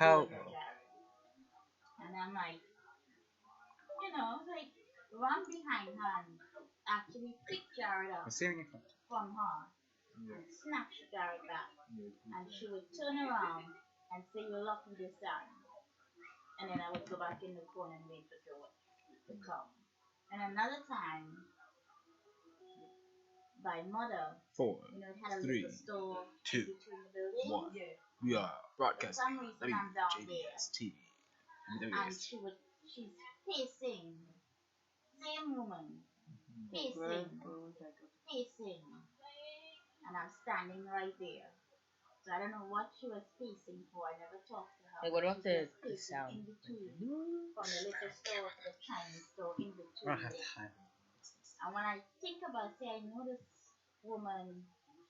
How? And I'm like, like run behind her and actually pick Jared up from her and snatch Jared back. And she would turn around and say, "You're lucky this time." And then I would go back in the corner and wait for George to come. And another time, by mother, Four, it had a three, little store two, between the buildings. one. We are For broadcasting some reason, I'm down there. WJBS TV. And she's pacing, same woman, pacing, and I'm standing right there. So I don't know what she was pacing for. I never talked to her. Like, what about She's the just pacing sound? in between, from the liquor store to the Chinese store, in I don't between have there. time. And when I think about it, I know this woman,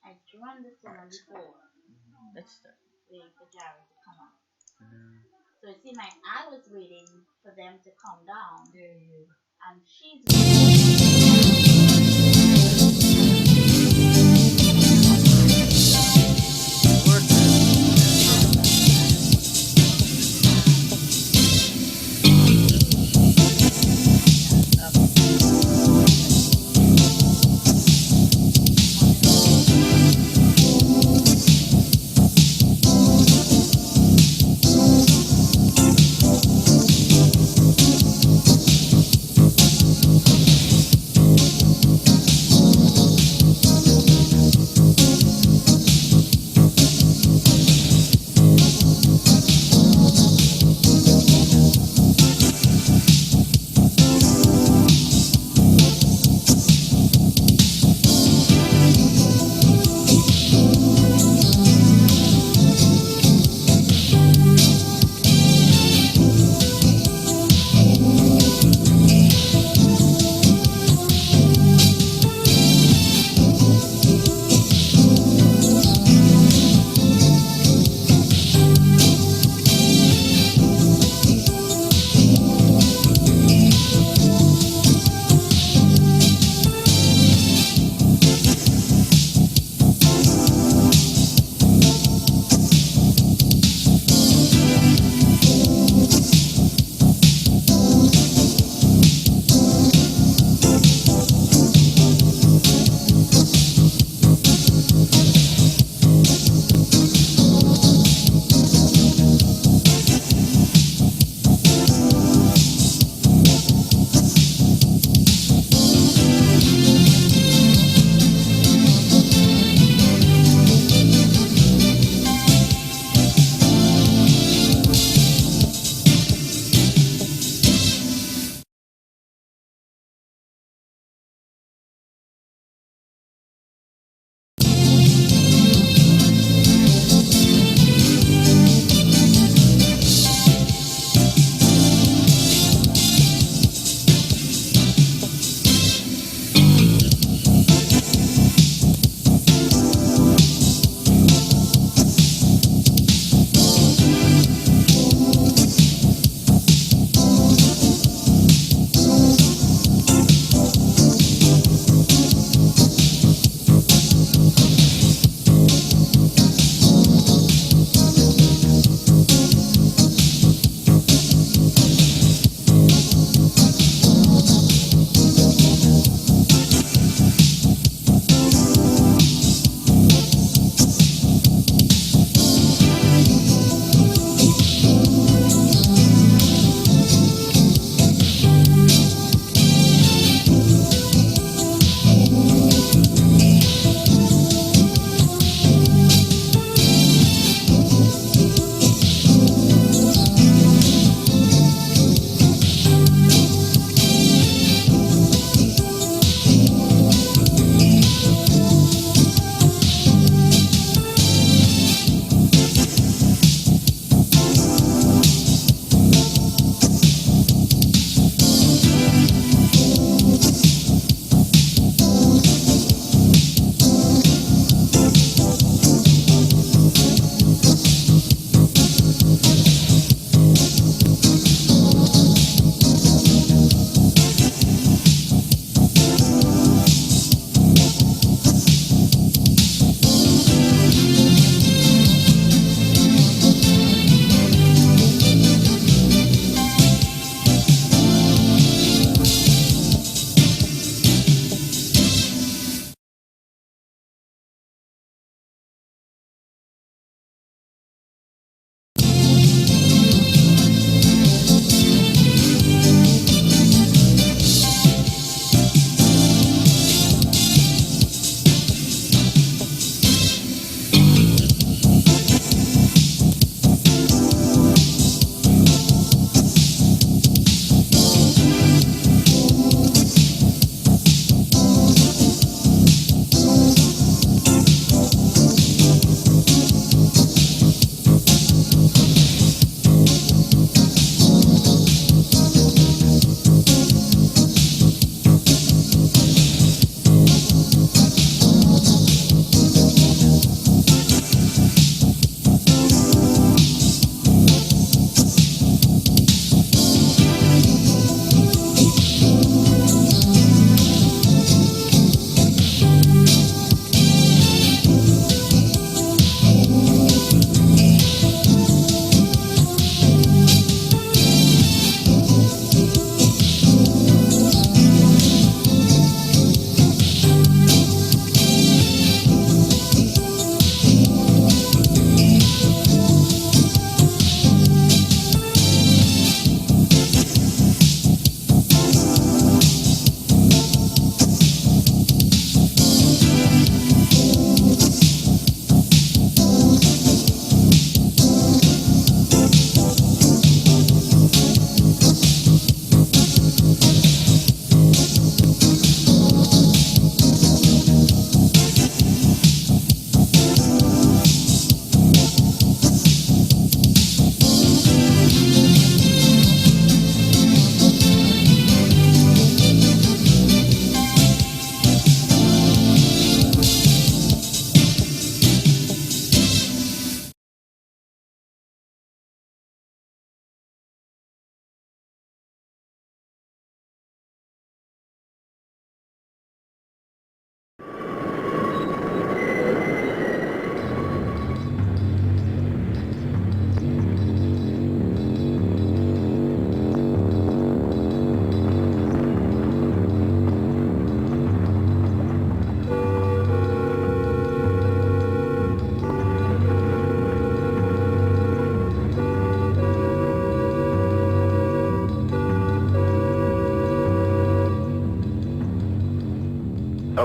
I run this woman before, That's the. waiting for Jared to come out. Mm. So it seemed like I was waiting for them to come down, and she's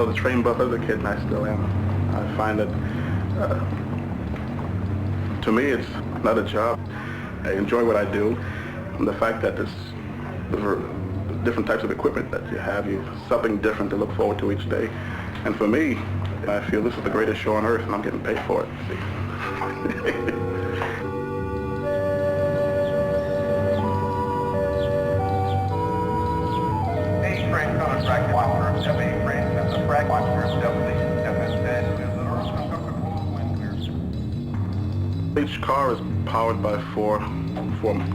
was a train bus as a kid, and I still am. I find that, to me, it's not a job. I enjoy what I do, and the fact that there's different types of equipment that you have, something different to look forward to each day. And for me, I feel this is the greatest show on earth, and I'm getting paid for it. See? Each car is powered by four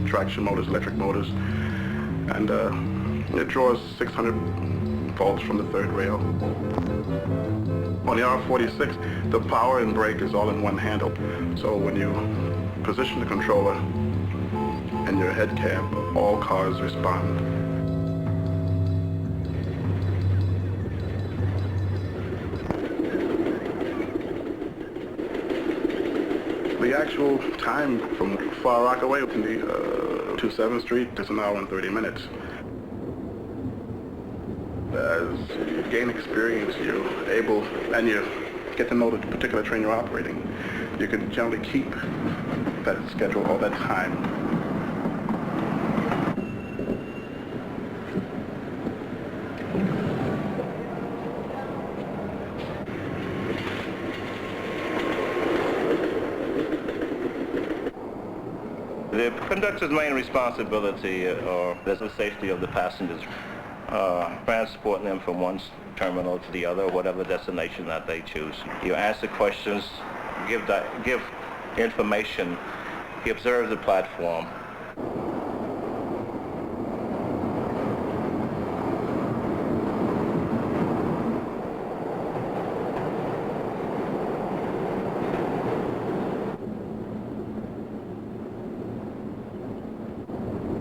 traction motors, electric motors, and it draws 600 volts from the third rail. On the R46, the power and brake is all in one handle. So when you position the controller and your head cam, all cars respond. The actual time from Far Rockaway to the 27th Street is an hour and 30 minutes. As you gain experience, you're able, and you get to know the particular train you're operating, you can generally keep that schedule all that time. The conductor's main responsibility is the safety of the passengers, transporting them from one terminal to the other, whatever destination that they choose. You answer questions, give information. He observes the platform.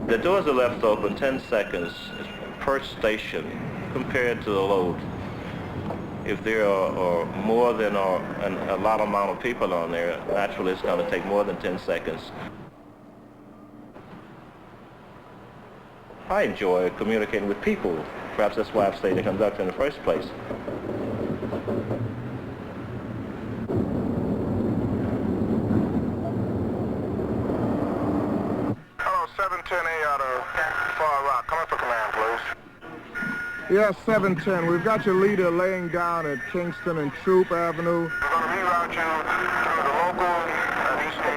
The doors are left open 10 seconds per station compared to the load. If there are more than a lot amount of people on there, naturally it's going to take more than 10 seconds. I enjoy communicating with people. Perhaps that's why I've stayed a conductor in the first place. Hello, 710A out of Far Rock. Come in for command, please. Yes, 710. We've got your leader laying down at Kingston and Troop Avenue. We're going to reroute you to the local at East New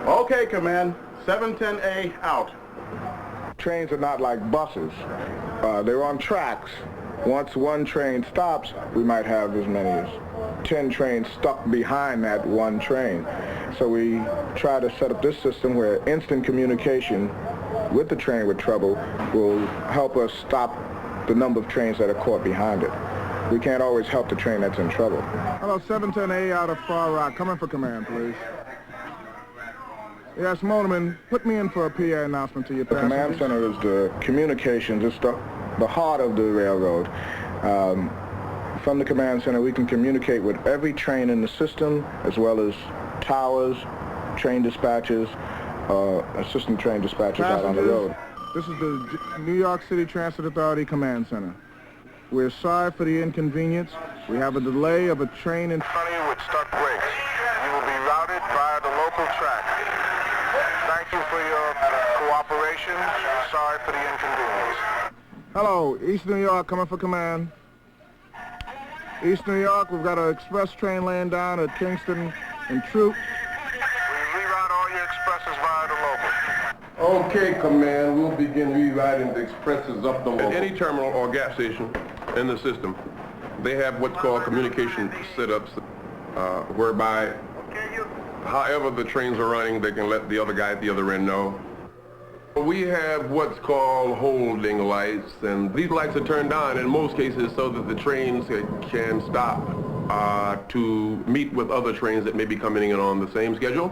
York. Okay, Command. 710A out. Trains are not like buses. They're on tracks. Once one train stops, we might have as many as 10 trains stuck behind that one train. So we try to set up this system where instant communication with the train with trouble will help us stop the number of trains that are caught behind it. We can't always help the train that's in trouble. Hello, 710A out of Far Rock. Come in for command, please. Yes, Motorman, put me in for a PA announcement to your passengers. The command center is the communications. It's the heart of the railroad. From the command center, we can communicate with every train in the system, as well as towers, train dispatchers, assistant train dispatchers out on the road. This is the New York City Transit Authority Command Center. We're sorry for the inconvenience. We have a delay of a train in front of you with stuck brakes. You will be routed via the local track. Thank you for your cooperation. Sorry for the inconvenience. Hello, East New York, coming for command. East New York, we've got an express train laying down at Kingston and Troop. We reroute all your expresses via the local. Okay, Command, we'll begin rerouting the expresses up the local. At any terminal or gas station in the system, they have what's called communication setups, whereby however the trains are running, they can let the other guy at the other end know. We have what's called holding lights, and these lights are turned on in most cases so that the trains can stop to meet with other trains that may be coming in on the same schedule.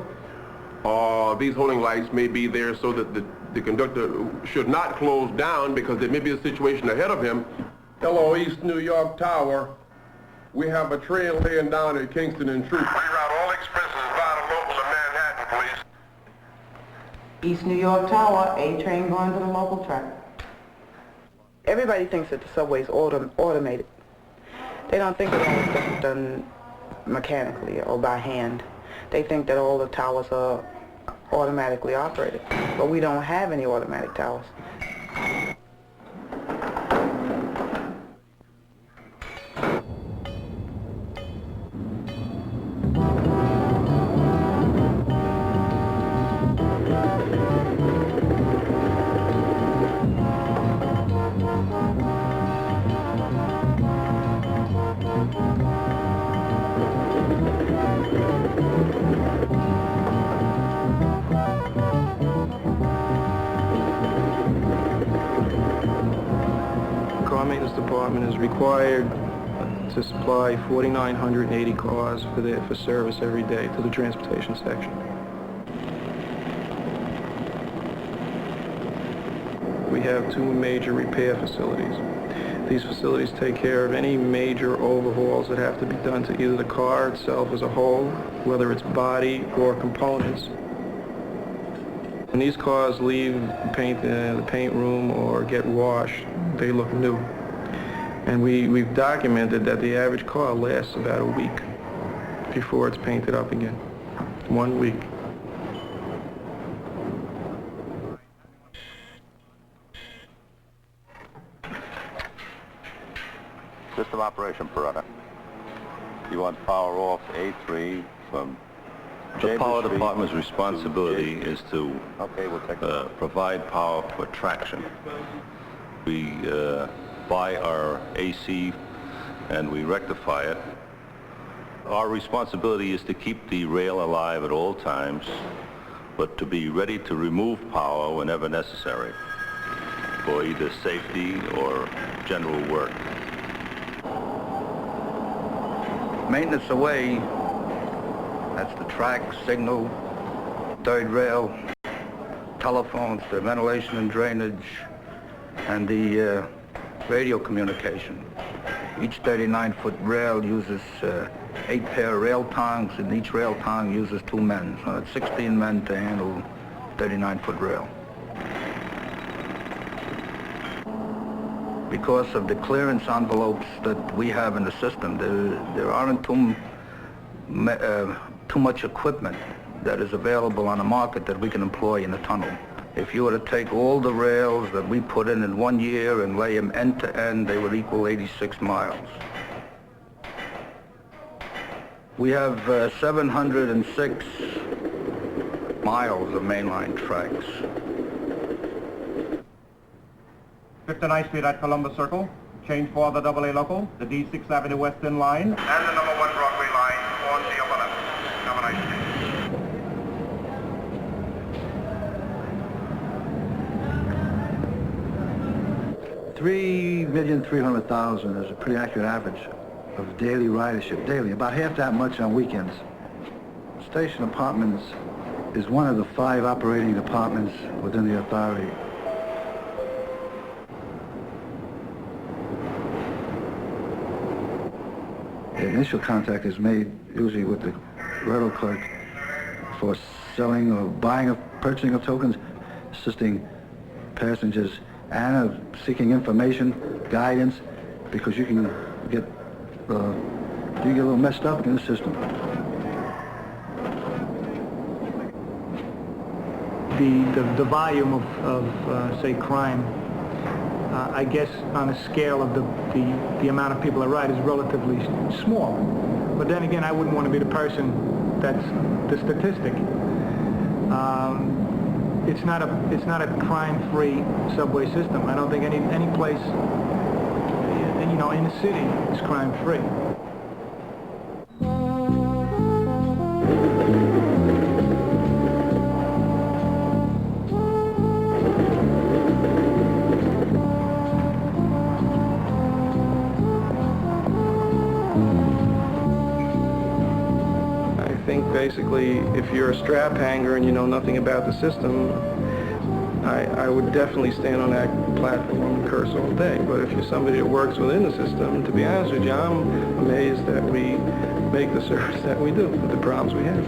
These holding lights may be there so that the conductor should not close down because there may be a situation ahead of him. Hello, East New York Tower. We have a train laying down at Kingston and Troop. Reroute all expresses via the local to Manhattan, please. East New York Tower, A train going to the local track. Everybody thinks that the subway is automated. They don't think that all the stuff is done mechanically or by hand. They think that all the towers are automatically operated, but we don't have any automatic towers. Car maintenance department is required to supply 4,980 cars for service every day to the transportation section. We have 2 major repair facilities. These facilities take care of any major overhauls that have to be done to either the car itself as a whole, whether it's body or components. When these cars leave the paint room or get washed, they look new. And we've documented that the average car lasts about a week before it's painted up again. 1 week. System operation parameter. You want power off A3 from the power department's responsibility is to provide power for traction. We buy our AC and we rectify it. Our responsibility is to keep the rail alive at all times, but to be ready to remove power whenever necessary for either safety or general work. Maintenance away, that's the track, signal, third rail, telephones, the ventilation and drainage, and the radio communication. Each 39-foot rail uses 8 pair of rail tongs, and each rail tong uses 2 men. So it's 16 men to handle 39-foot rail. Because of the clearance envelopes that we have in the system, there aren't too much equipment that is available on the market that we can employ in the tunnel. If you were to take all the rails that we put in 1 year and lay them end to end, they would equal 86 miles. We have 706 miles of mainline tracks. 59th Street at Columbus Circle. Change for the AA local, the D6 Avenue Western line. And the number 1 Broadway line on the upper left. Have a nice day. 3,300,000 is a pretty accurate average of daily ridership, daily, about half that much on weekends. Station Apartments is one of the 5 operating departments within the authority. The initial contact is made usually with the railroad clerk for selling or buying or purchasing of tokens, assisting passengers, and seeking information, guidance, because you can get a little messed up in the system. The volume of say, crime, I guess on a scale of the amount of people that ride is relatively small. But then again, I wouldn't want to be the person that's the statistic. It's not a crime-free subway system. I don't think any place, in the city is crime-free. Basically, if you're a strap hanger and you know nothing about the system, I would definitely stand on that platform and curse all day. But if you're somebody that works within the system, to be honest with you, I'm amazed that we make the service that we do with the problems we have.